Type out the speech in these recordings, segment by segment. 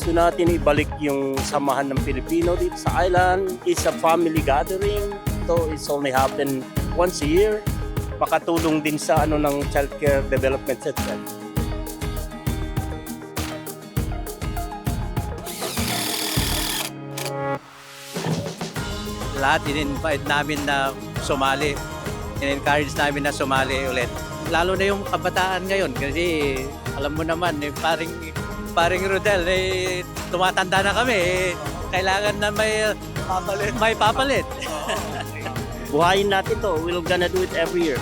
gusto natin ibalik yung samahan ng Pilipino dito sa island. It's a family gathering. So it's only happen once a year. Makatulong din sa ng childcare development center. Lahat in-invite namin na sumali. In-encourage namin na sumali ulit. Lalo na yung kabataan ngayon kasi alam mo naman, paring Rodel, tumatanda na kami. Kailangan na may papalit. Buhayin natin to. We're gonna do it every year.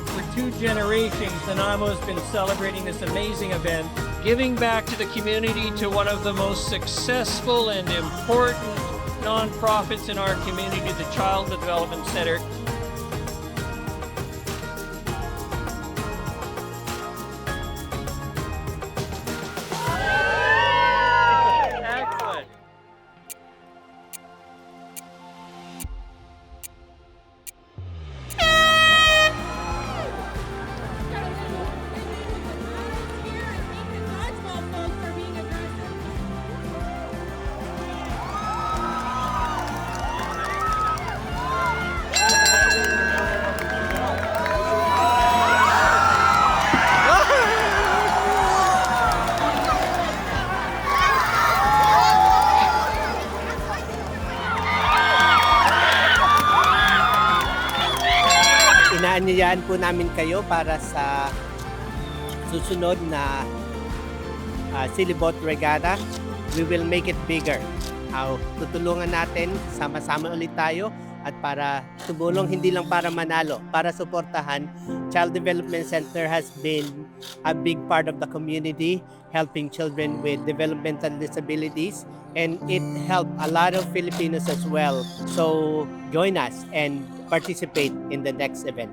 For 2 generations, Nanaimo has been celebrating this amazing event, giving back to the community to one of the most successful and important nonprofits in our community, the Child Development Center. Excellent. Inaanyayaan po namin kayo para sa susunod na Silibot Regatta. We will make it bigger. Tutulungan natin, sama-sama ulit tayo at para tumulong hindi lang para manalo, para suportahan. Child Development Center has been a big part of the community, helping children with developmental disabilities, and it helped a lot of Filipinos as well. So join us and participate in the next event.